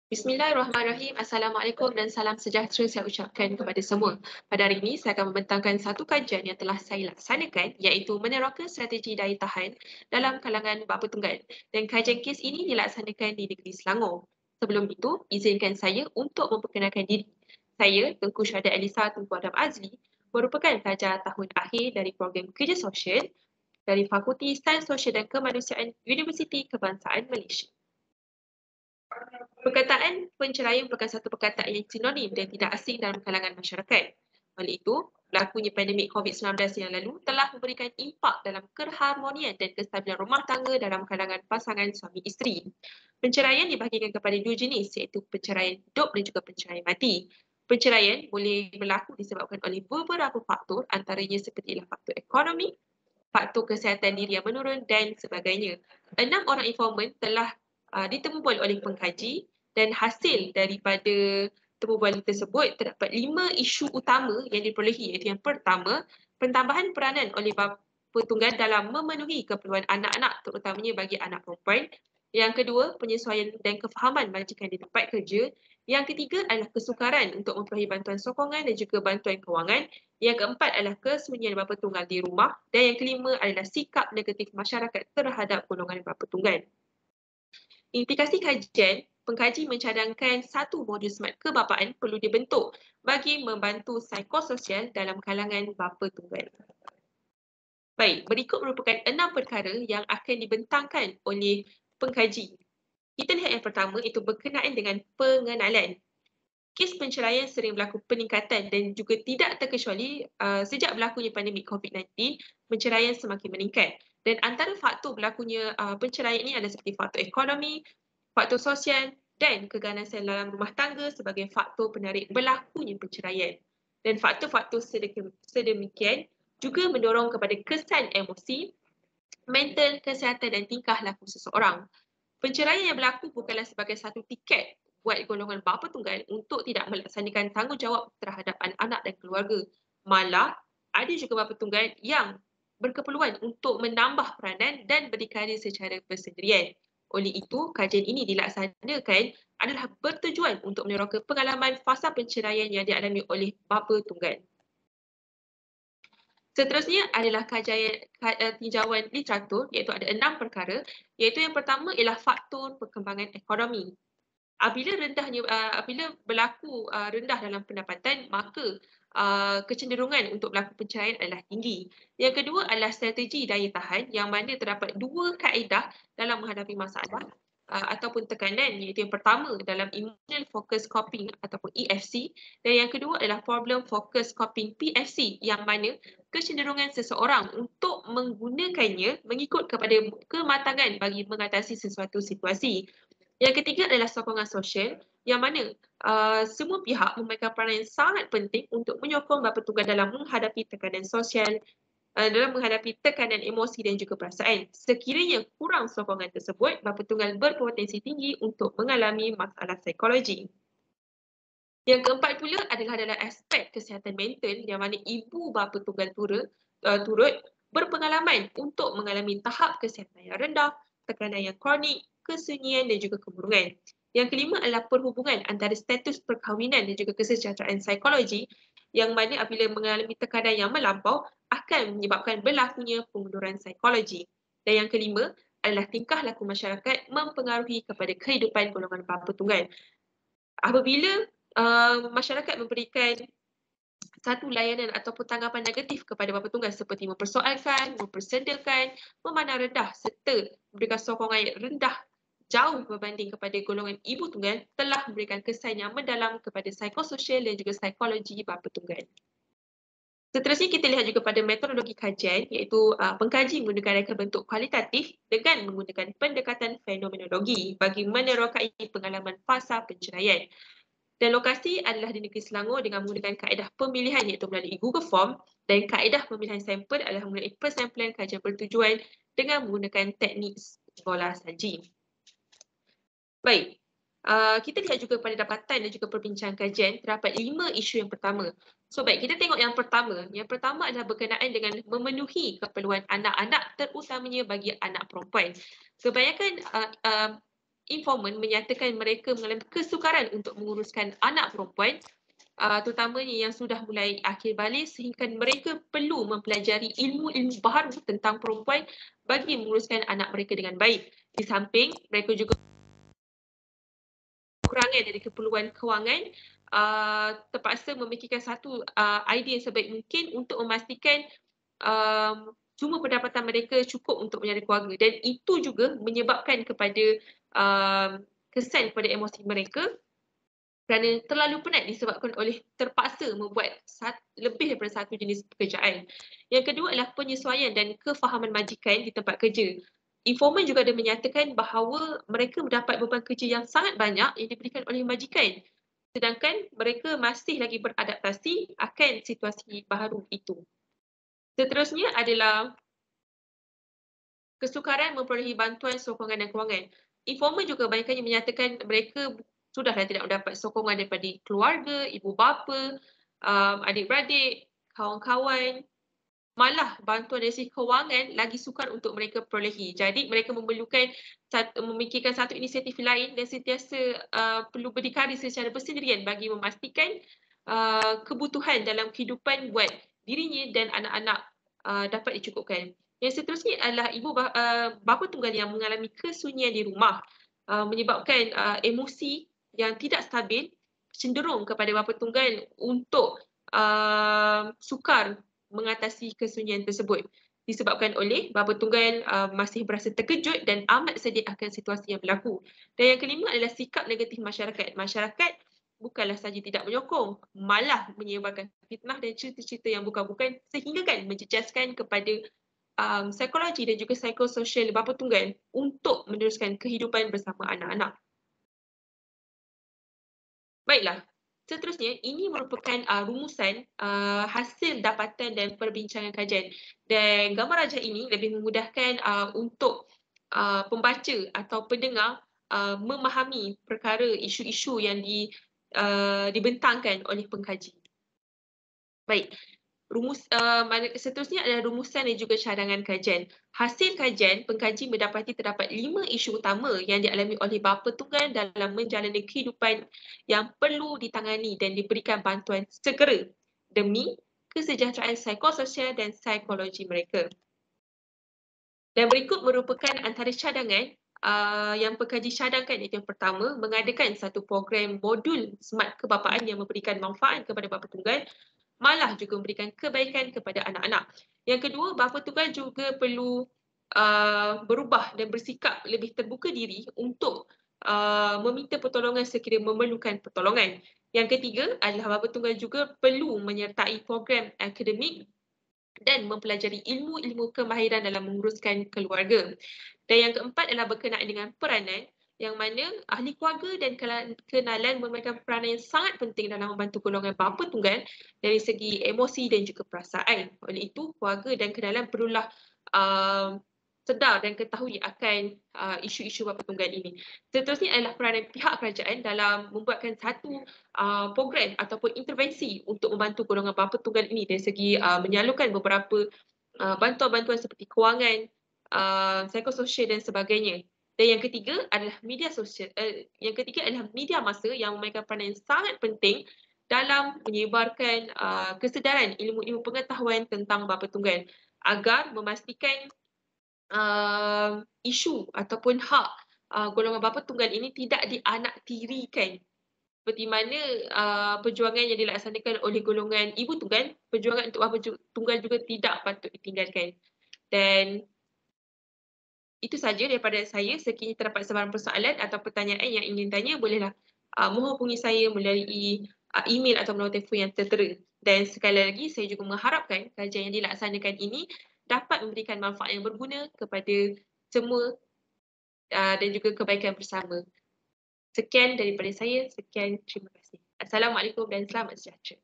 Bismillahirrahmanirrahim. Assalamualaikum dan salam sejahtera saya ucapkan kepada semua. Pada hari ini, saya akan membentangkan satu kajian yang telah saya laksanakan iaitu meneroka strategi daya tahan dalam kalangan bapa tunggal. Dan kajian kes ini dilaksanakan di negeri Selangor. Sebelum itu, izinkan saya untuk memperkenalkan diri. Saya, Tengku Syahada Elisa Tunku Adam Azli, merupakan pelajar tahun akhir dari program kerja sosial dari Fakulti Sains Sosial dan Kemanusiaan Universiti Kebangsaan Malaysia. Perkataan penceraian merupakan satu perkataan yang sinonim dan tidak asing dalam kalangan masyarakat. Oleh itu, berlakunya pandemik COVID-19 yang lalu telah memberikan impak dalam keharmonian dan kestabilan rumah tangga dalam kalangan pasangan suami isteri. Penceraian dibahagikan kepada dua jenis iaitu penceraian hidup dan juga penceraian mati. Penceraian boleh berlaku disebabkan oleh beberapa faktor antaranya seperti faktor ekonomi, faktor kesihatan diri yang menurun dan sebagainya. 6 orang informan telah ditemubual oleh pengkaji dan hasil daripada temubualan tersebut terdapat 5 isu utama yang diperolehi iaitu yang pertama, pentambahan peranan oleh bapa tunggal dalam memenuhi keperluan anak-anak terutamanya bagi anak perempuan. Yang kedua, penyesuaian dan kefahaman majikan di tempat kerja. Yang ketiga adalah kesukaran untuk memperoleh bantuan sokongan dan juga bantuan kewangan. Yang keempat adalah kesunyian bapa tunggal di rumah. Dan yang kelima adalah sikap negatif masyarakat terhadap golongan bapa tunggal. Implikasi kajian, pengkaji mencadangkan satu modul smart kebapaan perlu dibentuk bagi membantu psikososial dalam kalangan bapa tunggal. Baik, berikut merupakan 6 perkara yang akan dibentangkan oleh pengkaji. Kita lihat yang pertama itu berkenaan dengan pengenalan. Kes penceraian sering berlaku peningkatan dan juga tidak terkecuali sejak berlakunya pandemik COVID-19, penceraian semakin meningkat. Dan antara faktor berlakunya penceraian ini adalah seperti faktor ekonomi, faktor sosial dan keganasan dalam rumah tangga sebagai faktor penarik berlakunya penceraian. Dan faktor-faktor sedemikian juga mendorong kepada kesan emosi, mental, kesihatan dan tingkah laku seseorang. Penceraian yang berlaku bukanlah sebagai satu tiket buat golongan bapa tunggal untuk tidak melaksanakan tanggungjawab terhadap anak-anak dan keluarga. Malah, ada juga bapa tunggal yang berkeperluan untuk menambah peranan dan berdikari secara bersendirian. Oleh itu, kajian ini dilaksanakan adalah bertujuan untuk meneroka pengalaman fasa penceraian yang dialami oleh bapa tunggal. Seterusnya adalah tinjauan literatur iaitu ada 6 perkara iaitu yang pertama ialah faktor perkembangan ekonomi. Apabila berlaku rendah dalam pendapatan maka kecenderungan untuk berlaku penceraian adalah tinggi. Yang kedua adalah strategi daya tahan yang mana terdapat dua kaedah dalam menghadapi masalah ataupun tekanan iaitu yang pertama dalam emotional focus coping ataupun EFC dan yang kedua adalah problem focus coping PFC yang mana kecenderungan seseorang untuk menggunakannya mengikut kepada kematangan bagi mengatasi sesuatu situasi. Yang ketiga adalah sokongan sosial yang mana semua pihak memainkan peranan yang sangat penting untuk menyokong bapa tunggal dalam menghadapi tekanan sosial, dalam menghadapi tekanan emosi dan juga perasaan. Sekiranya kurang sokongan tersebut, bapa tunggal berpotensi tinggi untuk mengalami masalah psikologi. Yang keempat pula adalah dalam aspek kesihatan mental yang mana ibu bapa tunggal turut berpengalaman untuk mengalami tahap kesihatan yang rendah, tekanan yang kronik, kesunyian dan juga kemurungan. Yang kelima adalah perhubungan antara status perkahwinan dan juga kesejahteraan psikologi yang mana apabila mengalami tekanan yang melampau akan menyebabkan berlakunya pengunduran psikologi. Dan yang kelima adalah tingkah laku masyarakat mempengaruhi kepada kehidupan golongan bapa tunggal. Apabila masyarakat memberikan satu layanan ataupun tanggapan negatif kepada bapa tunggal seperti mempersoalkan, mempersedakan, memandang rendah serta memberikan sokongan yang rendah jauh berbanding kepada golongan ibu tunggal telah memberikan kesan yang mendalam kepada psikososial dan juga psikologi bapa tunggal. Seterusnya kita lihat juga pada metodologi kajian iaitu pengkaji menggunakan reka bentuk kualitatif dengan menggunakan pendekatan fenomenologi bagi menerokai pengalaman fasa penceraian. Dan lokasi adalah di negeri Selangor dengan menggunakan kaedah pemilihan iaitu melalui Google Form dan kaedah pemilihan sampel adalah melalui persampling kajian bertujuan dengan menggunakan teknik bola salji. Baik, kita lihat juga pada dapatan dan juga perbincangan kajian terdapat 5 isu yang pertama. So baik, kita tengok yang pertama. Yang pertama adalah berkenaan dengan memenuhi keperluan anak-anak terutamanya bagi anak perempuan. Kebanyakan informan menyatakan mereka mengalami kesukaran untuk menguruskan anak perempuan, terutamanya yang sudah mulai akhir balik, sehingga mereka perlu mempelajari ilmu-ilmu baru tentang perempuan bagi menguruskan anak mereka dengan baik. Di samping, mereka juga kekurangan dari keperluan kewangan, terpaksa memikirkan satu idea yang sebaik mungkin untuk memastikan sumber pendapatan mereka cukup untuk menyara keluarga, dan itu juga menyebabkan kepada kesan kepada emosi mereka kerana terlalu penat disebabkan oleh terpaksa membuat lebih daripada satu jenis pekerjaan. Yang kedua adalah penyesuaian dan kefahaman majikan di tempat kerja. Informan juga ada menyatakan bahawa mereka mendapat beban kerja yang sangat banyak yang diberikan oleh majikan, sedangkan mereka masih lagi beradaptasi akan situasi baharu itu. Seterusnya adalah kesukaran memperolehi bantuan sokongan dan kewangan. Informan juga banyaknya menyatakan mereka sudahlah tidak mendapat sokongan daripada keluarga, ibu bapa, adik-beradik, kawan-kawan. Malah bantuan dari segi kewangan lagi sukar untuk mereka perolehi. Jadi mereka memerlukan memikirkan satu inisiatif lain dan sentiasa perlu berdikari secara bersendirian bagi memastikan kebutuhan dalam kehidupan buat dirinya dan anak-anak dapat dicukupkan. Yang seterusnya adalah bapa tunggal yang mengalami kesunyian di rumah, menyebabkan emosi yang tidak stabil, cenderung kepada bapa tunggal untuk sukar mengatasi kesunyian tersebut, disebabkan oleh bapa tunggal masih berasa terkejut dan amat sedih akan situasi yang berlaku. Dan yang kelima adalah sikap negatif masyarakat. Masyarakat bukanlah sahaja tidak menyokong, malah menyebarkan fitnah dan cerita-cerita yang bukan-bukan, sehingga kan menjejaskan kepada psikologi dan juga psikososial bapa tunggal untuk meneruskan kehidupan bersama anak-anak. Baiklah, seterusnya ini merupakan rumusan hasil dapatan dan perbincangan kajian, dan gambar rajah ini lebih memudahkan untuk pembaca atau pendengar memahami perkara isu-isu yang dibentangkan oleh pengkaji. Baik, seterusnya adalah rumusan dan juga cadangan kajian. Hasil kajian, pengkaji mendapati terdapat 5 isu utama yang dialami oleh bapa tunggal dalam menjalani kehidupan yang perlu ditangani dan diberikan bantuan segera demi kesejahteraan psikososial dan psikologi mereka. Dan berikut merupakan antara cadangan yang pengkaji cadangkan, iaitu yang pertama, mengadakan satu program modul smart kebapaan yang memberikan manfaat kepada bapa tunggal, malah juga memberikan kebaikan kepada anak-anak. Yang kedua, bapa tunggal juga perlu berubah dan bersikap lebih terbuka diri untuk meminta pertolongan sekiranya memerlukan pertolongan. Yang ketiga adalah bapa tunggal juga perlu menyertai program akademik dan mempelajari ilmu-ilmu kemahiran dalam menguruskan keluarga. Dan yang keempat adalah berkenaan dengan peranan, yang mana ahli keluarga dan kenalan memainkan peranan yang sangat penting dalam membantu golongan bapa tunggal dari segi emosi dan juga perasaan. Oleh itu, keluarga dan kenalan perlulah sedar dan ketahui akan isu-isu bapa tunggal ini. Seterusnya adalah peranan pihak kerajaan dalam membuatkan satu program ataupun intervensi untuk membantu golongan bapa tunggal ini dari segi menyalurkan beberapa bantuan-bantuan seperti kewangan, psikososial dan sebagainya. Dan yang ketiga adalah media massa yang memainkan peranan yang sangat penting dalam menyebarkan kesedaran ilmu-ilmu pengetahuan tentang bapa tunggal agar memastikan isu ataupun hak golongan bapa tunggal ini tidak dianaktirikan. Seperti mana perjuangan yang dilaksanakan oleh golongan ibu tunggal, perjuangan untuk bapa tunggal juga tidak patut ditinggalkan. Dan itu sahaja daripada saya. Sekiranya terdapat sebarang persoalan atau pertanyaan yang ingin tanya, bolehlah menghubungi saya melalui email atau melalui telefon yang tertera. Dan sekali lagi, saya juga mengharapkan kajian yang dilaksanakan ini dapat memberikan manfaat yang berguna kepada semua dan juga kebaikan bersama. Sekian daripada saya. Sekian, terima kasih. Assalamualaikum dan selamat sejahtera.